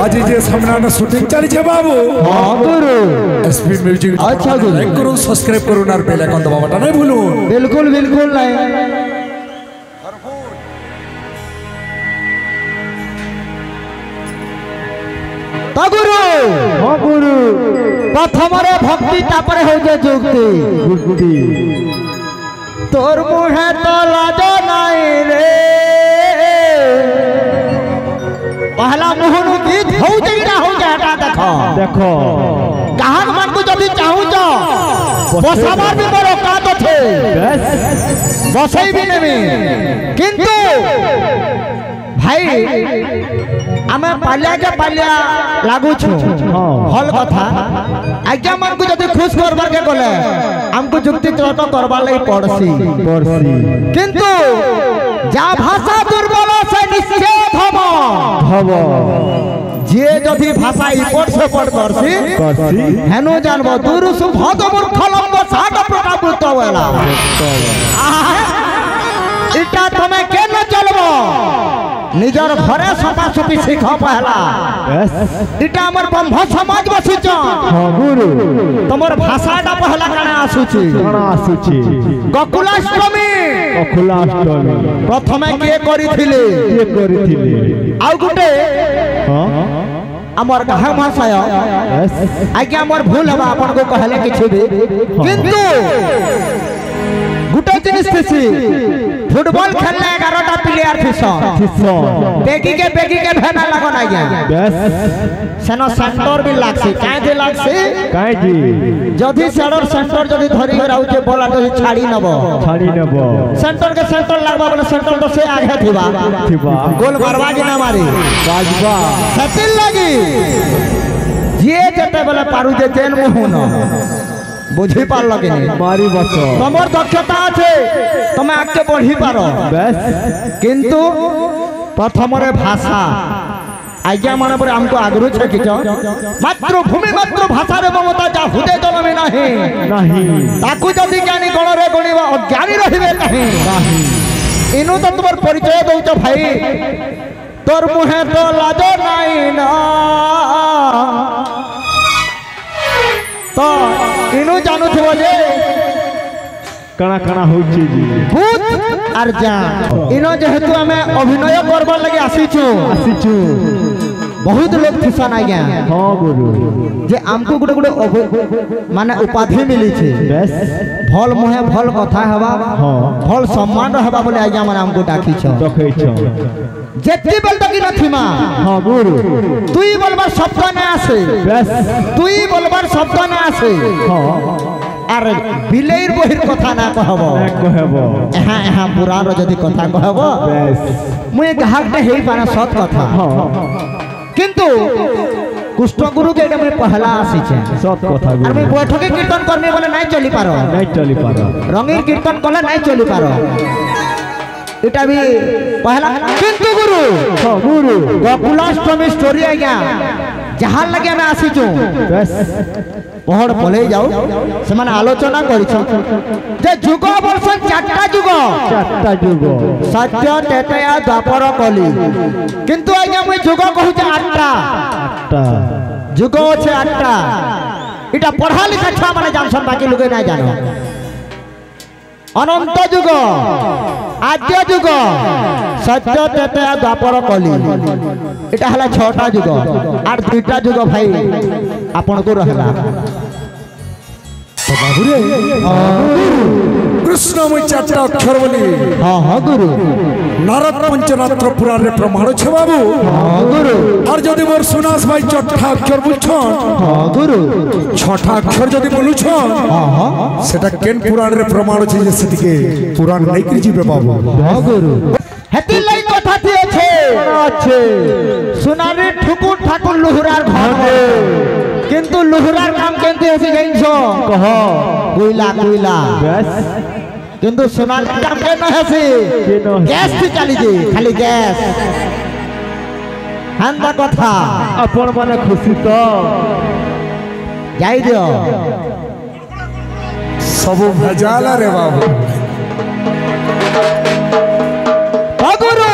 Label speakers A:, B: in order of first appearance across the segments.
A: आज जे सामना शूटिंग चली छे बाबू
B: हां गुरु
A: एसपी म्यूजिक
B: अच्छा गुरु
A: लाइक करू सब्सक्राइब करू और बेल आइकन दबावटा नहीं भूलू
B: बिल्कुल बिल्कुल नहीं तो गुरु हां गुरु प्रथम रे भक्ति तापर हो जे जुक्ति तोर मुहे तो लाज नहीं रे पहला मोहन गीत हो जाइना हो जाटा देखो देखो कहां मन को जदी चाहू तो बसाबार भी मोर औकात छे बसई भी नहीं किंतु भाई आमे पालिया के पालिया लागू छु हल कथा आज्ञा मन को जदी खुश करबार के गले हमको जुक्ति तर्क करबा लई पड़सी किंतु जा भाषा दुर्बल से निश्चेद हब जे जदी भाषा इपट से पड़ करसी हेनो जानबो दूर सु भग मूर्ख लंब साट प्रकापुत वेला इटा तमे केन चलबो निजर घरे सफा सफी शिख पहला इटा हमर ब्रह्म समाज बसिच हां गुरु तमर भाषाटा पहला काना आसुची गोकुलाष्टमी प्रथमे के करिथिले आ गुटे हां हमर गाह भाषाय आज्ञा हमर भूल हवा आपन को कहले किछु भी किंतु गुटे जिनिस थी फुटबॉल खेलने 11टा प्लेयर बेगी के भेना लगो ना गया सेनो सेंटर भी लागसी काहे जी जदी सेडर सेंटर जदी धरी के रहउचे बोला तो छाड़ी नबो सेंटर के सेंटर लागबा बोले सेंटर तो से आगे थिबा गोल मारवा के ना मारी बाजबा सतिल लगी जे जते बोले पारू जे चेन मुहुन बुझी पार लगे मारी बस तमर दक्षता আছে তুমি আগে পড়ি পারো বেশ কিন্তু প্রথমরে ভাষা আজ্ঞা মানে পরে আমকো আগ্রহ ছাকিছ মাত্র ভূমি মাত্র ভাষারে মমতা যা হুদে জনমে নাহি তাকু যদি জ্ঞানী গণরে গণিবা অজ্ঞানী রহিবে নাহি ইনু তো তোমার পরিচয় দউছ ভাই তোর মুহে তো লাজ নাই না तो इनु जानू थो जे कणा कणा होची जी भूत आर जान इनो जेहेतु हमें अभिनय करबा लगे आसीछु बहुत लोग थिसन आ गया हां गुरु जे हमको गुटे गुटे माने उपाधि मिली छे बस भल मोहे भल कथा हवा हां भल सम्मान हवा बोले आज्ञा माने हमको डाकी छ देखै छ जेती बोल तकी नथिमा हां गुरु तुई बोलबार शब्द ना आसे बस तुई बोलबार शब्द ना आसे हां आर बिलेर बहिर कथा ना कहबो एहा एहा पुराण जदी कथा कहबो बस मुए गाहकटे हेई पाना सत कथा हां किंतु कुष्ठ गुरु के मैं पहला आसी छे सत कथा और मैं बैठके कीर्तन करने वाला नहीं चली पारो रंगीन कीर्तन कले नहीं चली पारो इटा भी पहला किंतु गुरु गोकुलाष्टमी स्टोरी आ गया जहां लगे मैं आसी छु बस पहड़ पले जाओ से माने आलोचना करि छ जे जुग वर्ष चारटा जुग सत्य तेतया द्वापर कली किंतु आज्ञा मैं जुग कहू छ 8टा जुग छे 8टा इटा पढ़ा लिखा छुआ माने जानसन बाकी लोग नहीं जानो अनंत जुग आद्य जुग सत्य तेतया द्वापर कली इटा हला 6टा जुग आर 2टा जुग भाई आपन को रहला तो बाबू रे
A: कृष्ण में 4टा अक्षर बोली
B: हां गुरु
A: नारद पंचरात्र पुराण रे प्रमाण छ बाबू
B: हां गुरु
A: और जदी मोर सुनास भाई 4टा अक्षर बुझछन
B: हां गुरु
A: 6टा अक्षर जदी बोलुछन
B: हां
A: सेटा केन पुराण रे प्रमाण छ जे सेटिके पुराण नै करि जीवे बाबू
B: हां गुरु हेती लई कथा थी अच्छे सुनानी ठुकुर ठाकुर लुहुरार घर किंतु लुहुरार काम केंते हसी जाइछो कह कोइला बस किंतु सुनार काम के न हसी गैस थी चली जी खाली गैस हांदा कथा अपन माने खुशी तो जाई दियो
A: सब भजाला रे बाबू
B: गुरु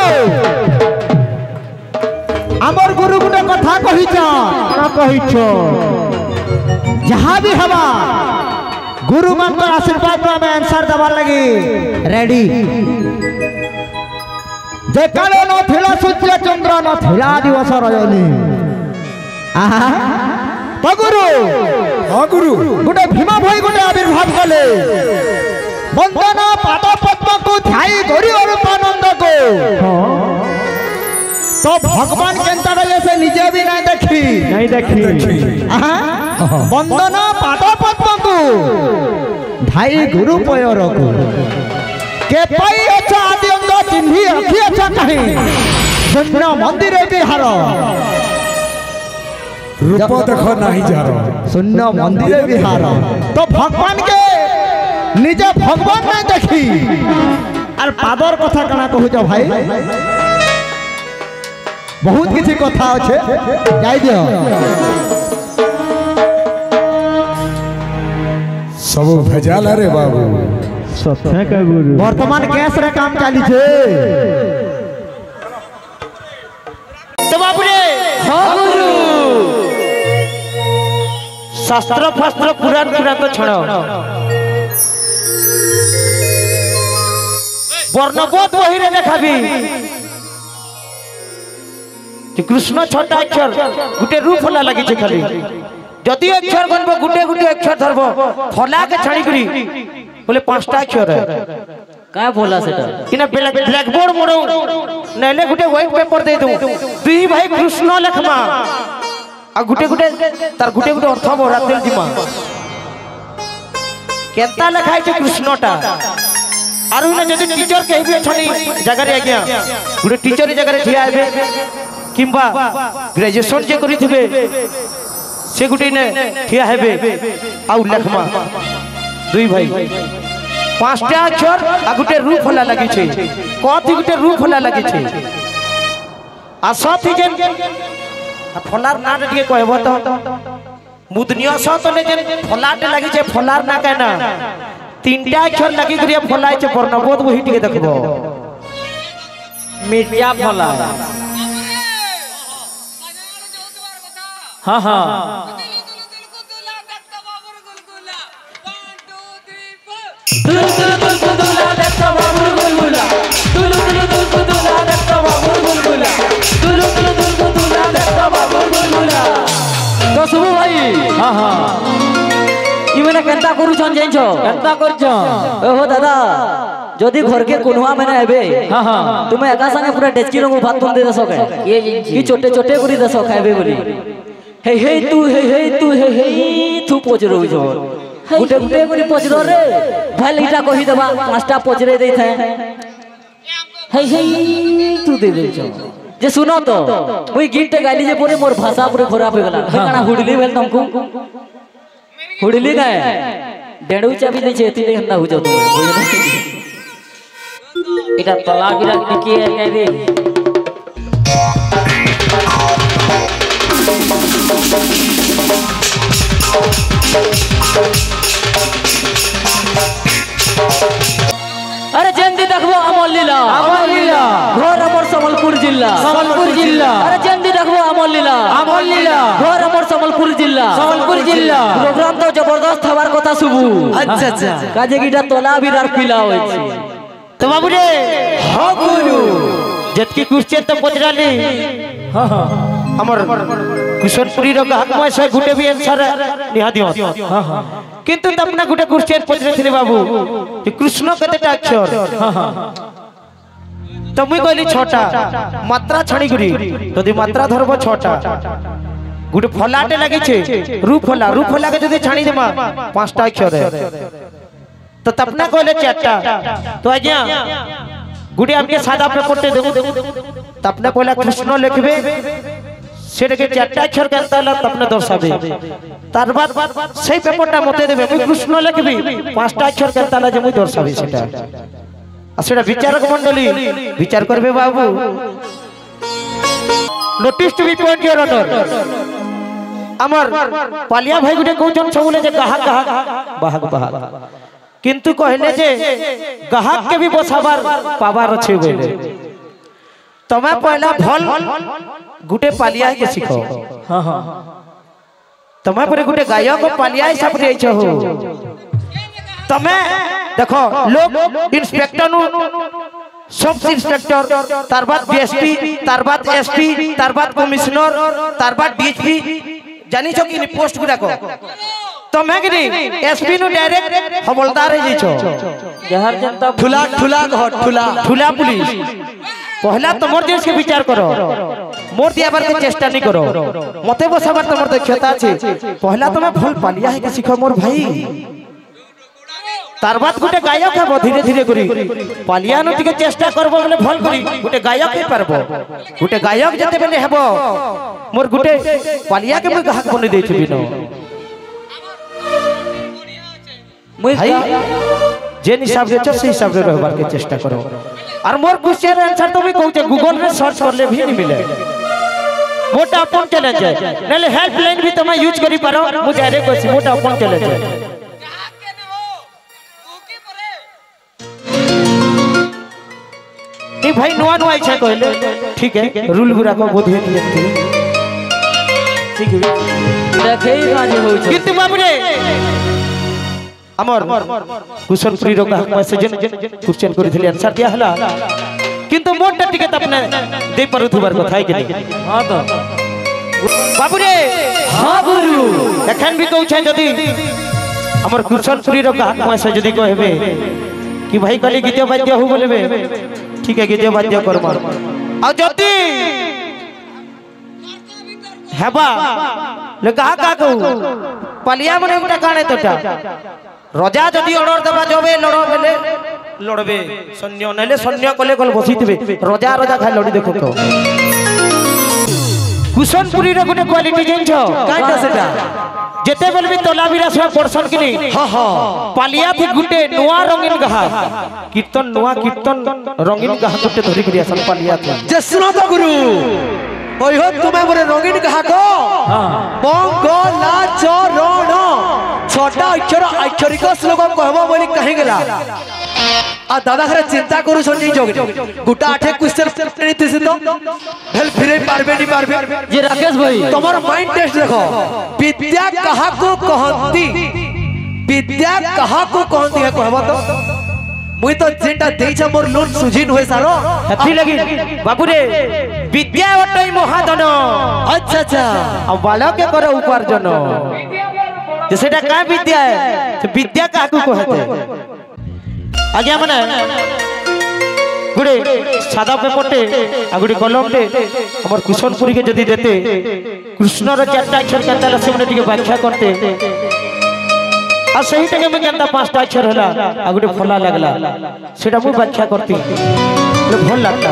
B: आमर गुरु गुटे कथा कहिछ जहाँ भी हवा गुरु मान आशीर्वाद में आंसर दबा लगी रेडी जे काले न थिला सूर्य चंद्र न थिला दिवस रजनी आहा गुरु गोटे भीमा भाई गोटे आविर्भाव कले वंदना पाद पद्म को ध्याई गौरी रूपानंद को तो भगवान केंता रहे से निजे भी नहीं देखी वंदना पाद पद्म को ध्याई गुरु पयर को के पाई अच्छा आदि अंग चिन्ही रखी अच्छा कहीं शून्य मंदिर बिहार
A: रूप देखो नहीं जा रहा
B: शून्य मंदिर बिहार तो भगवान के निजे भगवान नहीं देखी और पादर कथा कना कहूच भाई बहुत किसी कथा अच्छे जाई दियो
A: सब भेजाल रे बाबू
C: सत्य का गुरु
B: वर्तमान कैस रे काम चाली छे
D: तो बाबू रे हां गुरु शास्त्र फास्त्र पुराण तो छड़ो वर्णबोध वही रे देखाबी कृष्ण छोटा अक्षर गुटे रूप फला लगी छे खाली जदि अक्षर गनबो गुटे गुटे अक्षर धरबो फला के छाणी करी बोले पांचटा अक्षर है का बोला सेटा किना ब्लैक बोर्ड मोड़ो नैले गुटे व्हाइट पेपर दे दूं दुई भाई कृष्ण लिखमा आ गुटे गुटे तार गुटे गुटे अर्थ बरातेल दिमा केनता लिखाई छे कृष्णटा आरु ने जदि टीचर कहबी छनी जगह रे आज्ञा गुटे टीचर जगह रे ठिया हेबे किंबा ग्रेजुएशन जे करी थिबे से गुटे ने ठिया हेबे आउ लिखमा दुई भाई पांचटा अक्षर आ गुटे रूप होला लगी छे कथि गुटे रूप होला लगी छे आ साथी जे फलार ना टिके कहबो तो मुदनिया साथ ने जे फलाट लगी छे फलार ना कहना तीनटा अक्षर लगी करिया फलाय छे वर्णबोध वही टिके देखबो मिर्जा फला हां हां
C: तो सुबह भाई हाँ हाँ इमें केंता करूछन जाइछो केंता करछो ओहो दादा जदि घर के कोनवा में आबे हां हां तुमे एका संगे पूरा डेचकी रंग भात तुम दे दसो के ये की छोटे छोटे करी दसो खाबे बोली हे तू पोजरो जो गुटे गुटे करी पोजरो रे भाई इटा कहि देबा पांचटा पोजरे देई थे हे तू दे देछो जे सुनो तो ओई गीत गाली जे पूरे मोर भाषा पूरे खराब हो गला काना हुडली भेल तुमको हुडली गाय डेडू चाबी दे छेती ले हन्ना हो जाओ तुम इटा तला बिरा निकी है कहबे अरे जंदी देखबो अमल लीला घर हमर समलपुर जिला अरे जंदी देखबो अमल लीला घर हमर समलपुर जिला प्रोग्राम तो जबरदस्त हमार कथा सुबु अच्छा काजे गीटा तोला बिरार पिला होय छी
D: तो बाबू रे हां गुरु जतकी क्वेश्चन तो पचराली हां हां हमर किशोरपुरी रो हक में से गुटे भी आंसर निहा दियो हां हां किंतु तपना गुटे क्वेश्चन पचरे थिले बाबू कि कृष्ण कतेटा अक्षर हां हां तो मुई कहली छोटा मात्रा छाणी गुरी यदि मात्रा धरबो छोटा गुटे फलाटे लागि छे रूप फला के जदि छाणी देमा पांचटा अक्षर है तो तपना कहले चारटा तो आज्ञा गुटे आपके सादा पेपर ते देबो तपना कहला कृष्ण लिखबे सेटा के चारटा अक्षर के अंतला तपना दर्शाबे तार बाद सही पेपरटा मते देबे मुई कृष्ण लिखबी पांचटा अक्षर के अंतला जे मुई दर्शाबी सेटा आ सेटा विचारक मंडली विचार करबे बाबू notice to be point your honour Amar Paliya भाई गुटे कहउछन सबले जे गाहक बाहक किंतु कहले जे गाहक के भी बसाबार पावर अछि बोले तमे पहला भल गुटे पालिया के सिखो हां हां तमे पर गुटे गायक पालिया हिसाब रे छ हो तमे देखो लोग इंस्पेक्टर नु सब इंस्पेक्टर तार बाद डीएसपी तार बाद एसपी तार बाद कमिश्नर तार बाद डीएसपी जानी छ कि पोस्ट गुडा को तमे कि एसपी नु डायरेक्ट हवलदार हे छ
C: जहर जनता
D: ठुला ठुला घर ठुला ठुला पुलिस पहला तमर देश के विचार करो मोर दियाबार के चेष्टा नहीं करो मते बसाबार तमर दक्षता छे पहला तमे भल पालिया है के सिखो मोर भाई तार बाद गुटे गायक हेबो धीरे धीरे करी पालिया न टिके चेष्टा करबो बोले भल करी गुटे गायक हे परबो गुटे गायक जते बेले हेबो मोर गुटे पालिया के मैं गाहक बने दे छबी न भाई जेन हिसाब से छ से हिसाब से रहबार के चेष्टा करो और मोर क्वेश्चन आंसर तो भी कहू गूगल में सर्च कर ले भी नहीं मिले मोटा अपन चैलेंज है नले हेल्पलाइन भी तमे यूज करी पारो मु डायरेक्ट कहसी मोटा अपन चैलेंज है नहीं भाई नुआ नुआ छै कहले ठीक है रूल गुरा को बोध है नहीं ठीक है
C: देखे ही काज हो छै
D: कितु बाबू रे हमर कुशलपुरी रो का मैसेज क्वेश्चन करि थली आंसर दिया हला किंतु मोटा टिकट अपने दे परथुबार कथा है कि नहीं
C: हां तो
D: बाबू रे
C: हां गुरु
D: एखन भी कहू छै जदी हमर कुशलपुरी रो का मैसेज जदी कहबे कि भाई कली गीत वाद्य हो बोलबे ठीक है गीत वाद्य करबा आ जदी हेबा ले कहा का कहू पलिया मने उटा काणे तोटा रजा जदी ऑर्डर देबा जबे लड़ो बेले लड़बे सैन्य नले सैन्य कले कल बसितबे रजा रजा खाली लड़ी देखो तो कुशनपुरी रे गुटे क्वालिटी जेंछो काइटा सेटा जेते बेल भी तोला बिरास में पर्सन कि नहीं हां हां पालिया थी गुटे नुआ रंगीन गहा कीर्तन नुआ कीर्तन रंगीन गहा गुटे धरी करिया सन पालिया थी
E: जे सुनो तो गुरु ओइ हो तुमे मोरे रंगीन गहा को मंगला चरण छोटा अक्षरिक श्लोक कहबो बोली कहि गेला आ दादा घरे चिंता करू सनी जोग गुटा आठे क्वेश्चन नीति से तो हेल्प फिरे पारबे नहीं पारबे
C: जी राकेश भाई
E: तमर माइंड टेस्ट देखो विद्या कहा को कहंती विद्या कहा को कहंती है कहबो तो मुई तो जेटा देइछ मोर लोन सुजिन होय सारो
D: हथी लगी बाबू रे विद्या वटई महाधन
E: अच्छा अच्छा
D: अब बालक के करो उपार्जन जेसेटा का विद्या है तो विद्या का को कहते आज्ञा माने गुडे सादा पेपरटे आ गुडे कलमटे हमर कुशनपुरी के जदी देते कृष्ण रो चारटा अक्षर केनता से मने टिके व्याख्या करते आ सही टके में केनता पांचटा अक्षर होला आ गुडे फला लागला सेटा मु व्याख्या करती भल लागता